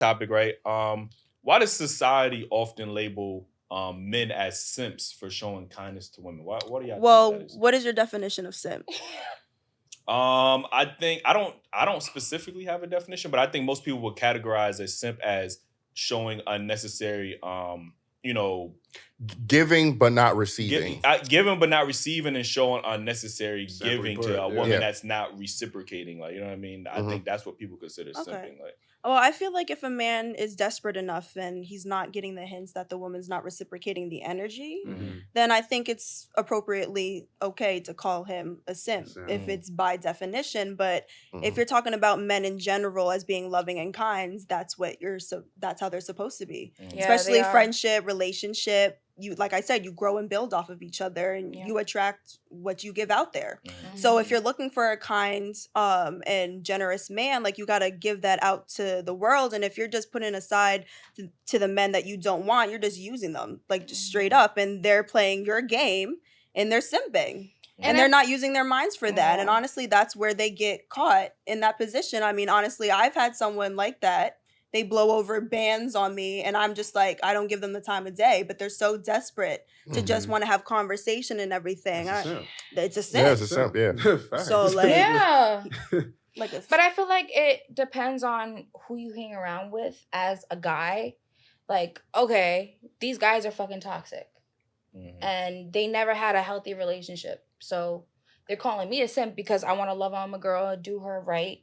topic, right? Why does society often label men as simps for showing kindness to women? What do y'all think that is? What is your definition of simp? I think I don't specifically have a definition, but I think most people would categorize a simp as showing unnecessary giving but not receiving. Giving but not receiving, and showing unnecessary Simply giving to a woman Yeah. that's not reciprocating. Like, you know what I mean? I think that's what people consider simping. Like, Well, I feel like if a man is desperate enough and he's not getting the hints that the woman's not reciprocating the energy, then I think it's appropriately okay to call him a simp if it's by definition. But if you're talking about men in general as being loving and kind, that's how they're supposed to be. Yeah, Especially friendship, relationship. You, like I said, you grow and build off of each other, and you attract what you give out there. So if you're looking for a kind and generous man, like, you got to give that out to the world. And if you're just putting aside to the men that you don't want, you're just using them, like, just straight up, and they're playing your game and they're simping. And they're not using their minds for that. And honestly, that's where they get caught in that position. I mean, honestly, I've had someone like that. They blow over bands on me, and I'm just like, I don't give them the time of day, but they're so desperate to just want to have conversation and everything. It's a simp. Yeah, it's a simp, yeah. So, like... Yeah. But I feel like it depends on who you hang around with as a guy. Like, okay, these guys are fucking toxic. And they never had a healthy relationship. So they're calling me a simp because I want to love on my girl, do her right.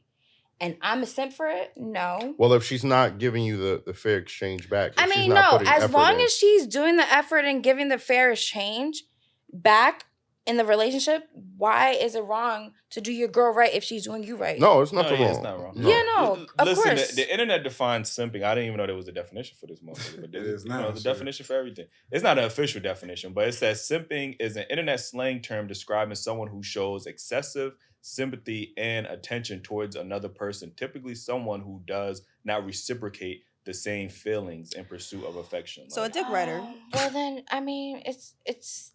And I'm a simp for it? No. Well, if she's not giving you the fair exchange back. I mean, no. As long as she's doing the effort and giving the fair exchange back in the relationship, why is it wrong to do your girl right if she's doing you right? No, it's nothing wrong. It's not wrong. Yeah, no, of course. The internet defines simping. I didn't even know there was a definition for this motherfucker. But there's a definition for everything. It's not an official definition, but it says simping is an internet slang term describing someone who shows excessive sympathy and attention towards another person, typically someone who does not reciprocate the same feelings in pursuit of affection. So a dick rider. Well, then, I mean, it's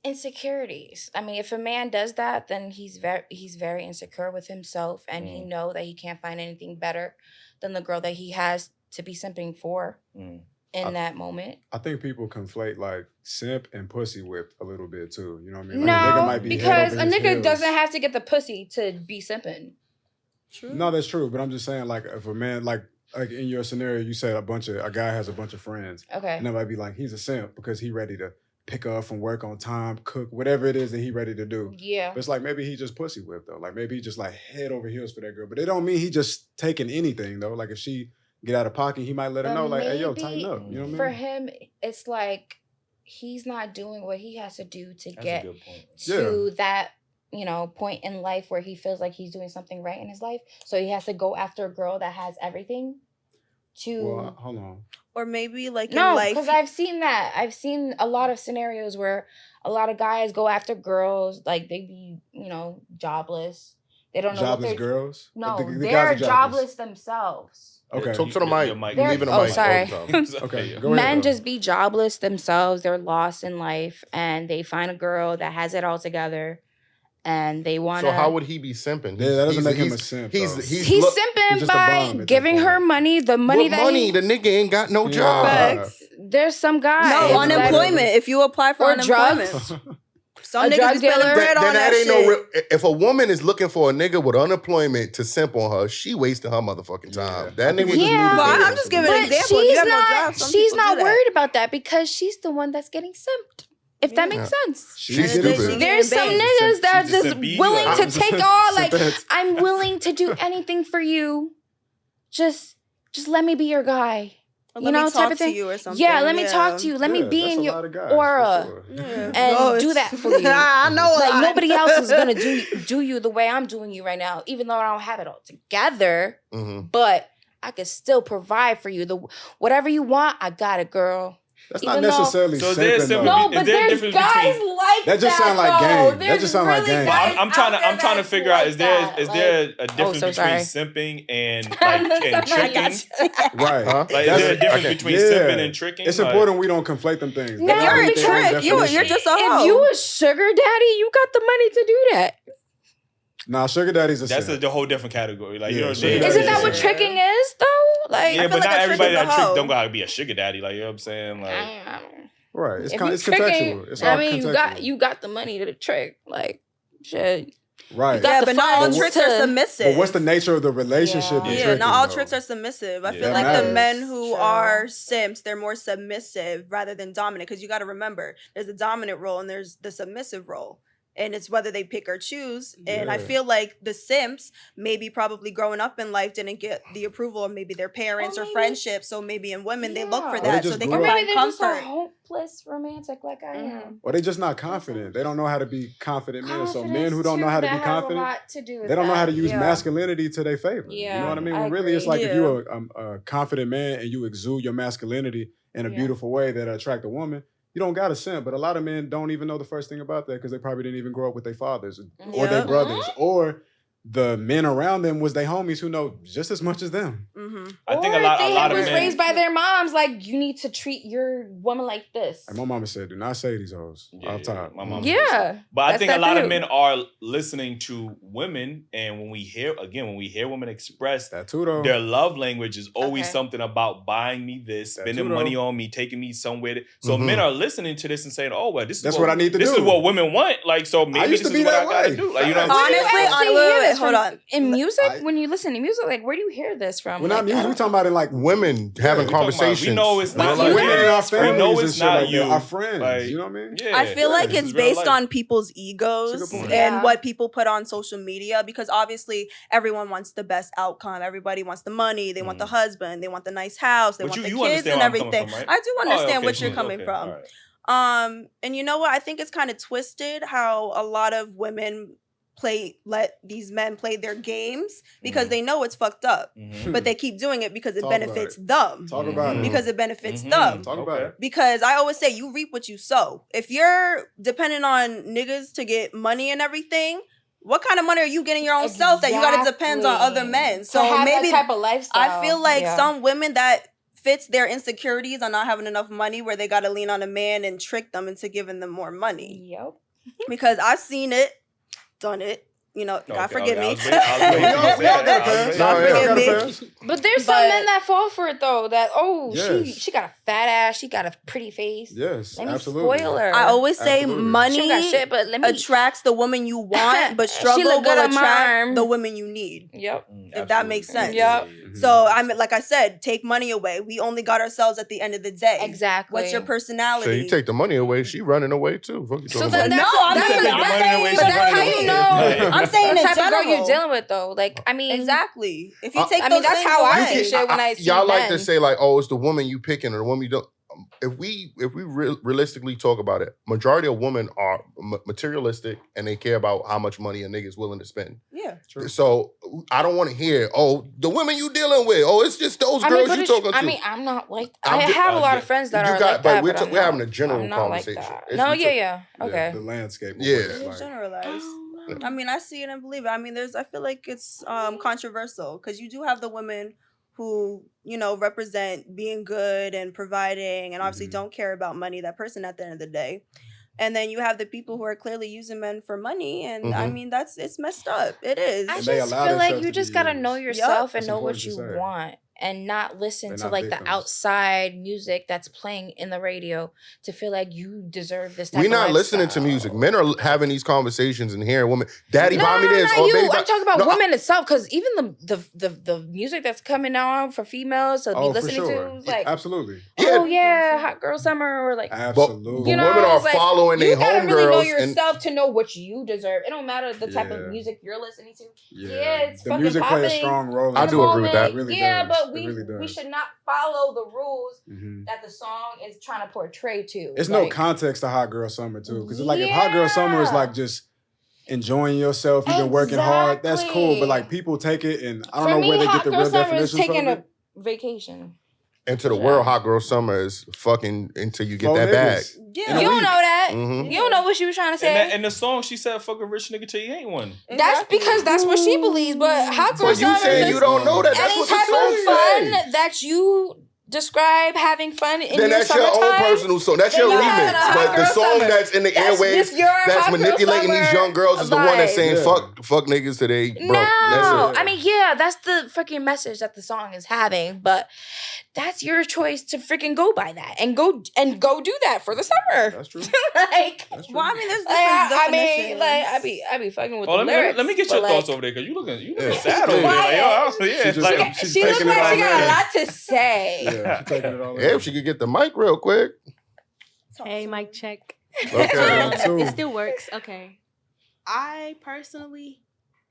insecurities. I mean, if a man does that, then he's very insecure with himself, and he know that he can't find anything better than the girl that he has to be simping for in that moment. I think people conflate like simp and pussy whipped a little bit too. You know what I mean? Like, No, a nigga might be because head a over his nigga heels. doesn't have to get the pussy to be simping. True. No, that's true. But I'm just saying, like, if a man, like in your scenario, you said a guy has a bunch of friends. Okay. And they might be like, he's a simp because he ready to pick up from work on time, cook, whatever it is that he ready to do. Yeah. But it's like, maybe he just pussy whipped though. Like, maybe he just like head over heels for that girl. But it don't mean he just taking anything though. Like, if she get out of pocket, he might let her know, like, hey, yo, tighten up. You know what I mean? For him, it's like he's not doing what he has to do to get that, point in life where he feels like he's doing something right in his life. So he has to go after a girl that has everything Well, hold on. Or maybe like no, in life. because I've seen that. I've seen a lot of scenarios where a lot of guys go after girls, like they be, jobless. They don't know Jobless what they're... girls? No, The they're guys are jobless themselves. Okay. Talk to the mic. They're- Leaving the oh, mic. sorry. Okay, go ahead. Men just be jobless themselves. They're lost in life, and they find a girl that has it all together, and they want to... So how would he be simping? Yeah, that doesn't make him a simp. He's simping by giving her money, the money what that money? The nigga ain't got no job. Facts. There's some guys... No, unemployment. If you apply for Or unemployment. drugs. Some A niggas drug be spending dealer? bread on Then that ain't shit. no real. If a woman is looking for a nigga with unemployment to simp on her, she wasting her motherfucking time. That nigga just Yeah. moved Well, to I'm just giving an But example. If you she's have no not, job, some she's people not do that. worried about that because she's the one that's getting simped. If that makes sense. She's And then stupid. she There's some getting niggas that are She's just just a bee, willing like, to take all, like, Simped. I'm willing to do anything for you. Just let me be your guy. Or You let me know, talk type of to thing. you or something. Yeah, let me talk to you. Let me Yeah, be that's in a your lot of guys, for aura sure. Yeah. and do that for you. I know. Like, nobody else is gonna do you the way I'm doing you right now, even though I don't have it all together. But I can still provide for you. Whatever you want, I got it, girl. That's Even not necessarily So there's simping, though. No, Is but there a there's difference guys between- like That just sound like though. game. That just sound like game. I'm trying to figure out, is there a difference so between sorry. simping and tricking? Right. Huh? Like, is there a difference Okay. between simping and tricking? It's Like, important we don't conflate them things. No, That's You're a everything because on trick. You're definition. just a hoe. If you a sugar daddy, you got the money to do that. Nah, sugar daddy's a That's simp. the whole different category. Like, you know what I'm Yeah, saying? sugar Isn't that what Yeah. tricking is, though? Like, yeah, but like not a trick everybody is a that trick hoe. don't gotta be a sugar daddy. Like, you know what I'm saying? Like, Right. It's if kind you it's tricking, contextual. It's all I mean, contextual. you got the money to the trick. Like, shit. Right. You got Yeah, the but not all funds tricks to- are submissive. But what's the nature of the relationship Yeah. you're Yeah, tricking, not all though? tricks are submissive. I Yeah. feel That like the matters. men who True. are simps, they're more submissive rather than dominant. Because you got to remember, there's a dominant role and there's the submissive role. And it's whether they pick or choose. And I Yeah. feel like the simps, maybe probably growing up in life, didn't get the approval of maybe their parents or maybe- friendships. So maybe in women, they look for Yeah. Or they that so just they grew can up- Or maybe find they're just a comfort. hopeless romantic like I Mhm. am. Or they just not confident. They don't know how to be confident men. So men who Confidence, don't know too, how to be that have a confident, lot to do with they don't know how to that. use Yeah. masculinity to their favor. You Yeah, know what I mean? I When really it's agree. like if Yeah. you're a confident man and you exude your masculinity in a Yeah. beautiful way that attract a woman, you don't got to simp. But a lot of men don't even know the first thing about that because they probably didn't even grow up with their fathers or their Yep. brothers, or the men around them was their homies who know just as much as them. Mm-hmm. I think Or a lot they of was men. raised by their moms. Like, you need to treat your woman like this. And my mama said, "Do not say these hoes off top." my mom. Yeah. But I That's think a that lot of too. men are listening to women, and when we hear women express That too, though. their love language is always Okay. something about buying me this, That spending too, money though. on me, taking me somewhere. So Mhm. men are listening to this and saying, "Oh well, this is That's what I need to This do." is what women want." Like, so maybe used this to is be what I that gotta way. do. Like, you know what I'm Where do you saying? Honestly, actually wait, hear wait, this hold from? on. In music, I- when you listen to music, like, where do you hear this from? We're Like, not music. I We're don't- talking about it like Women having we talking about- we conversations. know it's not like you. women in our We families know and it's shit not like you. that. Our friends. Like, You know what I mean? Yeah, I feel like this it's is real based life. on people's That's a egos good point. and Yeah. what people put on social media because obviously everyone wants the best outcome. Everybody wants the money, they want the husband, they want the nice house, they But want the you kids understand and where I'm coming everything. from, right? I do understand okay, what you're smooth, coming okay, from. all right. And you know what? I think it's kind of twisted how a lot of women let these men play their games because Mhm. they know it's fucked up. Mhm. But they keep doing it because it Talk about benefits it. them. Talk about it. Because it benefits Mhm. them. Talk about it. Because I always say you reap what you sow. If you're dependent on niggas to get money and everything, what kind of money are you getting your own self that you got to depend on other men? To So have maybe that type of lifestyle. I feel like Yeah. some women that fits their insecurities on not having enough money where they got to lean on a man and trick them into giving them more money. Yep. Because I've seen it, done it. You know, God Okay, forgive I me. was waiting- I was waiting We for you to all say that. gotta I was pass. waiting- God yeah. forgive Gotta me. pass. But there's some But- men that fall for it though. That Yes. she got a fat ass, she got a pretty face. Yes, Let me absolutely. spoil her. I always say Absolutely. she money don't got shit, but let me. attracts the woman you want, but She struggle look good will on my attract arm. the women you need. Yep. If that makes sense. Yep. So I mean, like I said, take money away. We only got ourselves at the end of the day. Exactly. What's your personality? So you take the money away, she running away too. Fuck you So talking then about? that's No, I'm that's saying- what I'm I'm saying- saying. but But that's that's how how you you know. I'm saying the in type of girl general. you're dealing with though. Like, I mean, Exactly. If you I take I those mean, that's things how I away, see shit when I see y'all like to men. say like, oh, it's the woman you picking or the woman you don't. If we realistically talk about it, majority of women are materialistic and they care about how much money a nigga is willing to spend. yeah. True. So I don't want to hear, oh, the women you dealing with, oh, it's just those I girls mean, but you it's- talking to. I mean, I'm not like I'm I ju- have a lot yeah. of friends that You are got- like but that. we're But ta- I'm we're having not- a general I'm not like conversation. that. It's- No, we yeah. took- Okay. The landscape. Yeah. It's Like, generalized. Oh, I mean, I see it and believe it. I mean, I feel like it's controversial because you do have the women who, you know, represent being good and providing and obviously Mhm. don't care about money, that person at the end of the day. And then you have the people who are clearly using men for money. And I Mhm. mean, it's messed up. It is. I And they just allow feel like themselves you to just be gotta used. know Yup. yourself and That's know what important to you say. want and not listen They're to not like the victims. outside music that's playing in the radio to feel like you deserve this type We're of not listening to lifestyle. music. Men are having these conversations and hearing women, daddy, No, buy me no, this. not Or you. baby, I'm talking about No, I- women itself, because even the music that's coming on for females to be Oh, for listening sure. to, is like, Absolutely. oh yeah, hot girl summer, or like, But Absolutely. you know, women are it's like, following you their gotta really know homegirls and yourself to know what you deserve. It don't matter the type of Yeah. music you're listening to. Yeah, Yeah, it's the fucking music play a popping strong role. In I the do agree with that. It really yeah, does. but It we really does. we should not follow the rules Mhm. that the song is trying to portray to. It's no Like, context to Hot Girl Summer too, because it's like if Hot Girl Summer is like just enjoying yourself, you've been working hard, that's cool. But like people take it, and I don't for know me, where they hot get the girl real summer is definitions taking from a it. vacation. into the Yeah. world, hot girl summer is fucking until you get Four that bag. niggas. Yeah. In a You don't week. know that. Mhm. You don't know what she was trying to say. In the song, she said, "Fuck a rich nigga till you ain't one." That's because that's what she believes. But hot girl But you summer saying is you don't know that? That's any what the type song of fun say. that you describe having fun in then your that's summertime, your own personal song. That's your then you remix. having a hot But the girl song summer. that's in the airwaves, just your that's hot girl manipulating these summer young girls is the one that's saying vibe. fuck niggas today, bro. No, That's it. I mean, yeah, that's the freaking message that the song is having, but that's your choice to freaking go by that and go do that for the summer. That's true. Like, That's true. Well, I mean, there's like, different I mean, definitions. like, I be fucking with the let lyrics. me get but your like, thoughts over there because you looking Yeah. sad over there. Like, yo, yeah, She just- like, she's she looks taking it like she all got a in. lot to say. Yeah, she's taking it all Yeah, in. if she could get the mic real quick. Hey, mic check. Okay. Too. It still works. Okay. I personally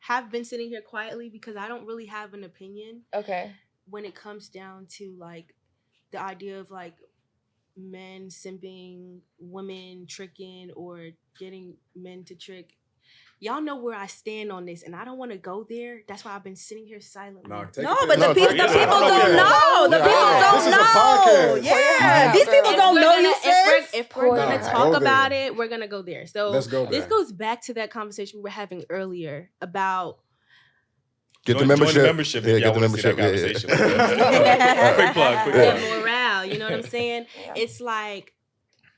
have been sitting here quietly because I don't really have an opinion Okay. when it comes down to like the idea of like men simping, women tricking, or getting men to trick. Y'all know where I stand on this, and I don't want to go there. That's why I've been sitting here silently. No, take but it the there. people yeah, don't yeah. know. The Yeah, people yeah. don't This is a know. podcast. Yeah, Wow, these girl. people If don't we're know gonna- you, sis. If we're gonna Nah, talk go about there. it, we're gonna go there. So Let's go this there. goes back to that conversation we were having earlier about Get the Join membership. the membership if Yeah, y'all get the want to see that membership. conversation. Yeah. Quick plug. that morale. You know what I'm saying? Yeah. It's like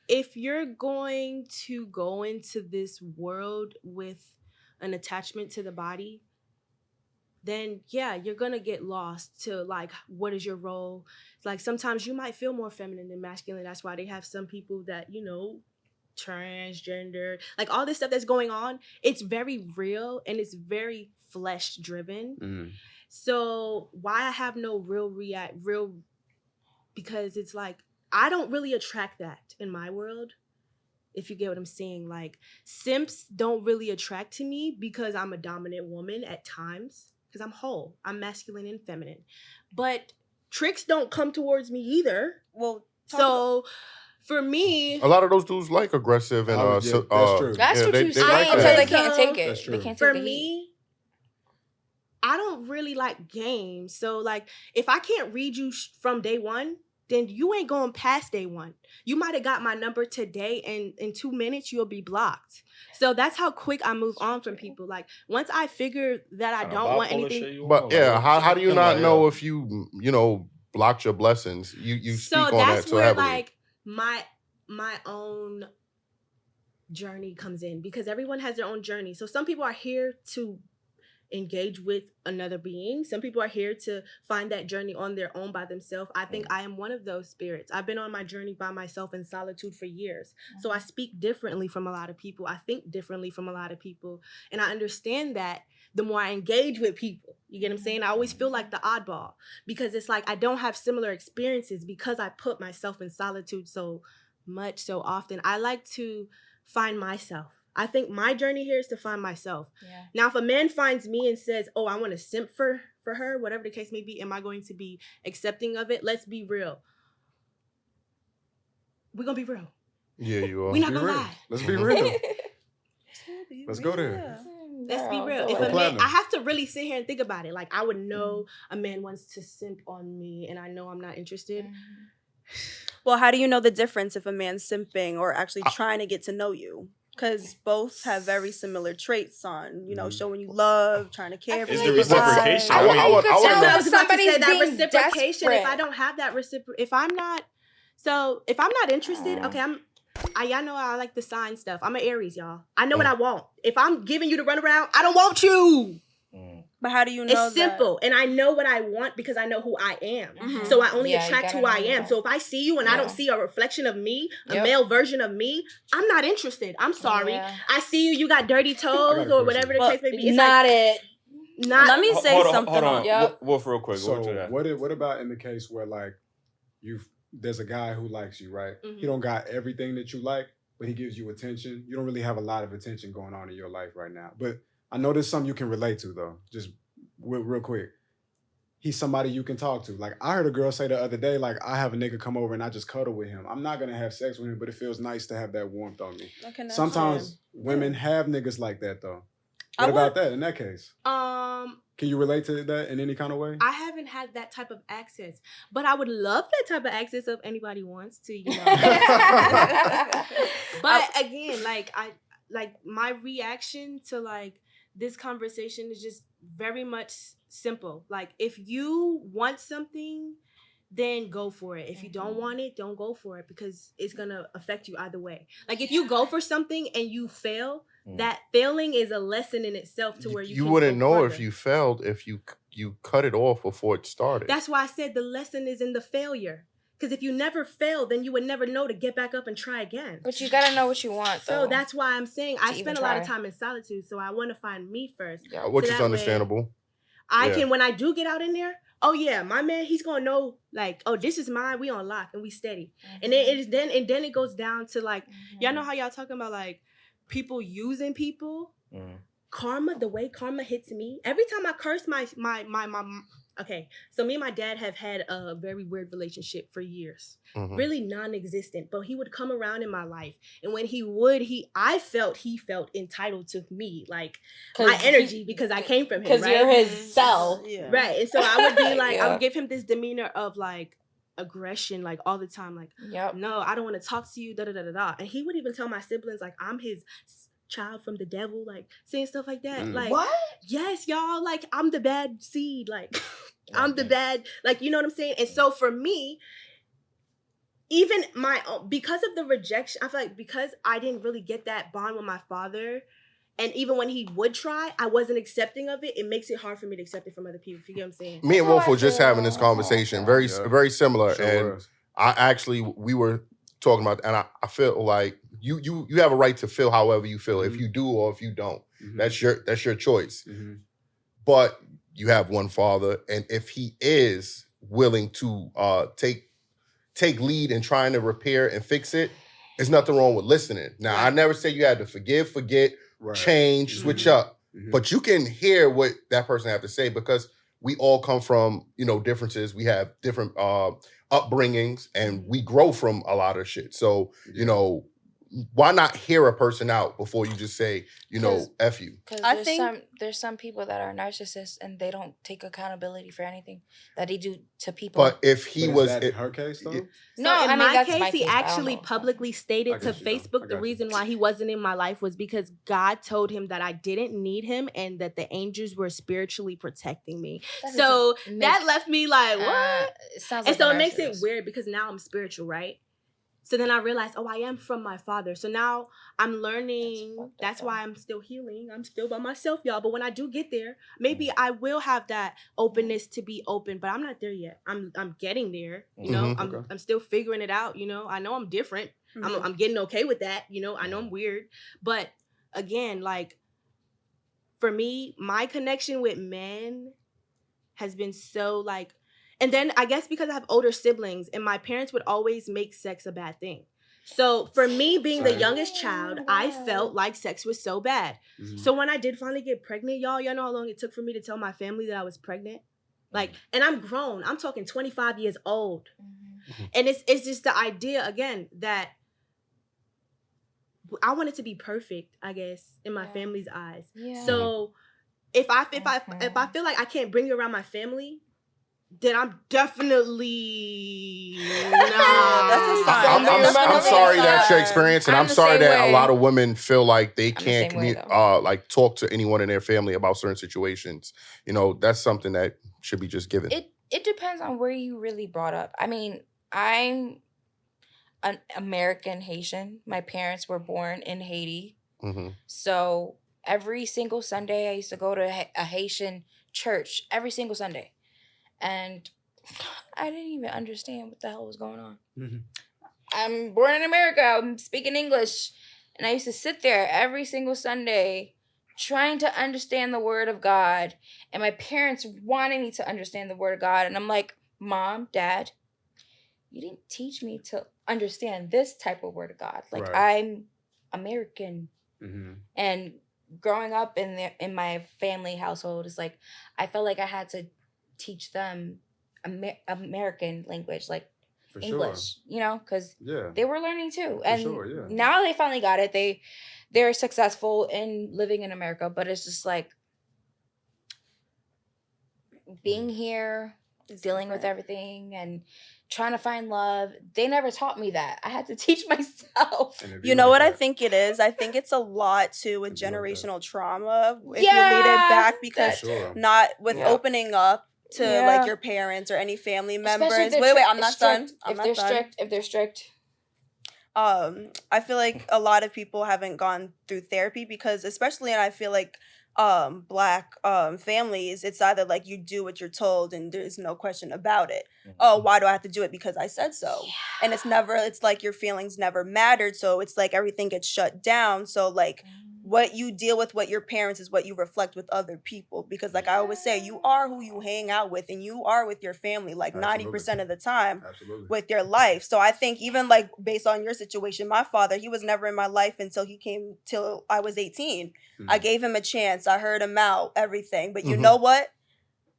if you're going to go into this world with an attachment to the body, then yeah, you're gonna get lost to like, what is your role? Like sometimes you might feel more feminine than masculine. That's why they have some people that, you know, transgender, like all this stuff that's going on. It's very real and it's very flesh driven. Mm. So why I have no real because it's like I don't really attract that in my world. If you get what I'm saying, like simps don't really attract to me because I'm a dominant woman at times because I'm whole. I'm masculine and feminine. But tricks don't come towards me either. Well, So for me, A lot of those dudes like aggressive and Oh, yeah, that's true. That's yeah, what they- you they say like until that. they can't take it. That's true. They can't take for the heat. me, I don't really like games. So like if I can't read you from day one, then you ain't going past day one. You might have got my number today and in 2 minutes you'll be blocked. So that's how quick I move on from people. Like once I figure that I don't want anything. But yeah, how do you not know if you blocked your blessings? You So speak on that that's so where heavily. like my own journey comes in because everyone has their own journey. So some people are here to engage with another being. Some people are here to find that journey on their own by themselves. I think I am one of those spirits. I've been on my journey by myself in solitude for years. So I speak differently from a lot of people. I think differently from a lot of people. And I understand that the more I engage with people, you get what I'm saying? I always feel like the oddball because it's like I don't have similar experiences because I put myself in solitude so much, so often. I like to find myself. I think my journey here is to find myself. Yeah. Now, if a man finds me and says, oh, I want to simp for her, whatever the case may be, am I going to be accepting of it? Let's be real. We're going to be real. Yeah, you are. We're not Be going to real. lie. Let's be real. Let's go there. Let's be real. Girl, If do a it. man, I have to really sit here and think about it. Like, I would know a man wants to simp on me and I know I'm not interested. Well, how do you know the difference if a man's simping or actually trying to get to know you? Because both have very similar traits on, showing you love, trying to care for It's you. the reciprocation. I would- I would- That's what I was about to Somebody's say, that being reciprocation. If I desperate. don't have that if I'm not interested, okay, y'all know I like the sign stuff. I'm an Aries, y'all. I know what I want. If I'm giving you the runaround, I don't want you. But how do you know It's simple. And I know what I want because I know who I am. Mhm. So I only Yeah, you attract gotta who I know am. that. So if I see you and I don't see a reflection of me, a Yep. male version of me, I'm not interested. I'm sorry. Yeah. I see you got dirty toes a or whatever the question. case may be. It's Not it. not Let me say hold on, something. Hold on. Yep. Wolf, real quick. So Go to that. what about in the case where like there's a guy who likes you, right? Mhm. He don't got everything that you like, but he gives you attention. You don't really have a lot of attention going on in your life right now. But I know there's something you can relate to though. Just real quick. He's somebody you can talk to. Like I heard a girl say the other day, like I have a nigga come over and I just cuddle with him. I'm not gonna have sex with him, but it feels nice to have that warmth on me. Sometimes women have niggas like that though. What about that in that case? Can you relate to that in any kind of way? I haven't had that type of access, but I would love that type of access if anybody wants to, But again, like my reaction to like this conversation is just very much simple. Like if you want something, then go for it. If you don't want it, don't go for it, because it's gonna affect you either way. Like if you go for something and you fail, that failing is a lesson in itself to where you can wouldn't go know further. if you failed if you cut it off before it started. That's why I said the lesson is in the failure. Because if you never fail, then you would never know to get back up and try again. But you gotta know what you want, though. So that's why I'm saying I spend a lot of time in solitude. So I want to find me first. Which so is understandable. I can, when I do get out in there, oh yeah, my man, he's gonna know like, oh, this is mine. We on lock and we steady. And then it goes down to like, y'all know how y'all talking about like people using people. Karma, the way karma hits me. Every time I curse my okay, so me and my dad have had a very weird relationship for years. Really non-existent, but he would come around in my life, and when he would, I felt he felt entitled to me, like my energy, because I came from him, because you're his self, right? And so I would be like, I would give him this demeanor of like aggression, like all the time, like, no, I don't want to talk to you, da da da da da. And he would even tell my siblings like I'm his child from the devil, like saying stuff like that. Like, what? Yes, y'all, like I'm the bad seed, like I'm the bad, like, you know what I'm saying? And so for me, even because of the rejection, I feel like because I didn't really get that bond with my father, and even when he would try, I wasn't accepting of it. It makes it hard for me to accept it from other people. If you get what I'm saying? Me and Wolf were just having this conversation, very similar, Sure and we were talking about, and I feel like you have a right to feel however you feel, if you do or if you don't. That's your choice. But you have one father, and if he is willing to take lead in trying to repair and fix it, there's nothing wrong with listening. Now, I never say you had to forgive, forget, change, switch up, but you can hear what that person have to say, because we all come from, differences. We have different upbringings, and we grow from a lot of shit. So, why not hear a person out before you just say, F you? Because there's some people that are narcissists and they don't take accountability for anything that they do to people. But if he was in her case though? No, in my case, he actually publicly stated to Facebook the reason why he wasn't in my life was because God told him that I didn't need him and that the angels were spiritually protecting me. So that left me like, what? And so it makes it weird because now I'm spiritual, right? So then I realized, I am from my father. So now I'm learning. That's why I'm still healing. I'm still by myself, y'all. But when I do get there, maybe I will have that openness to be open. But I'm not there yet. I'm getting there. I'm still figuring it out. I know I'm different. I'm getting okay with that. I know I'm weird. But again, like for me, my connection with men has been so like. And then I guess because I have older siblings and my parents would always make sex a bad thing. So for me being the youngest child, I felt like sex was so bad. So when I did finally get pregnant, y'all know how long it took for me to tell my family that I was pregnant? Like, and I'm grown. I'm talking 25 years old. And it's just the idea, again, that I want it to be perfect, I guess, in my family's eyes. So if I feel like I can't bring you around my family, then I'm definitely that's a sign. I'm sorry that's your experience, and I'm sorry that a lot of women feel like they can't talk to anyone in their family about certain situations. That's something that should be just given. It depends on where you really brought up. I mean, I'm an American Haitian. My parents were born in Haiti. So every single Sunday I used to go to a Haitian church every single Sunday. And I didn't even understand what the hell was going on. I'm born in America. I'm speaking English. And I used to sit there every single Sunday trying to understand the word of God. And my parents wanted me to understand the word of God. And I'm like, Mom, Dad, you didn't teach me to understand this type of word of God. Like, I'm American. And growing up in my family household is like, I felt like I had to teach them American language, like for English, because they were learning too. And now they finally got it. They're successful in living in America, but it's just like being here, dealing with everything and trying to find love. They never taught me that. I had to teach myself. You know what I think it is? I think it's a lot too with generational trauma. If you lead it back, because not with opening up to like your parents or any family members. Wait, I'm not done. If they're strict. I feel like a lot of people haven't gone through therapy because, especially, and I feel like Black families, it's either like you do what you're told and there's no question about it. Oh, why do I have to do it? Because I said so. And it's like your feelings never mattered. So it's like everything gets shut down. So like what you deal with, what your parents is what you reflect with other people. Because like I always say, you are who you hang out with and you are with your family like 90% of the time with your life. So I think even like based on your situation, my father, he was never in my life until he came till I was 18. I gave him a chance. I heard him out, everything. But you know what?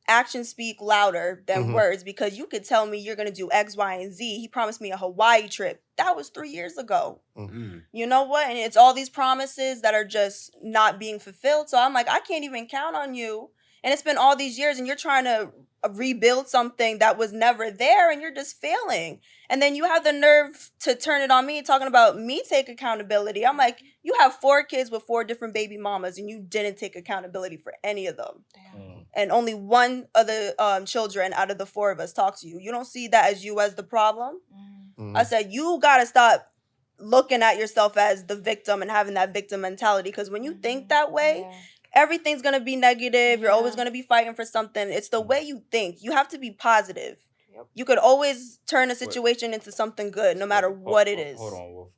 Actions speak louder than words, because you could tell me you're going to do X, Y, and Z. He promised me a Hawaii trip. That was 3 years ago. You know what? And it's all these promises that are just not being fulfilled. So I'm like, I can't even count on you. And it's been all these years and you're trying to rebuild something that was never there and you're just failing. And then you have the nerve to turn it on me, talking about me take accountability. I'm like, you have 4 kids with 4 different baby mamas and you didn't take accountability for any of them. And only one of the children out of the 4 of us talks to you. You don't see that as you as the problem. I said, you got to stop looking at yourself as the victim and having that victim mentality. Because when you think that way, everything's going to be negative. You're always going to be fighting for something. It's the way you think. You have to be positive. You could always turn a situation into something good, no matter what it is. Hold on, Wolf.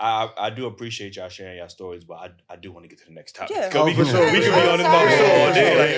I do appreciate y'all sharing y'all stories, but I do want to get to the next topic. Yeah. We could be on this motherfucker all day.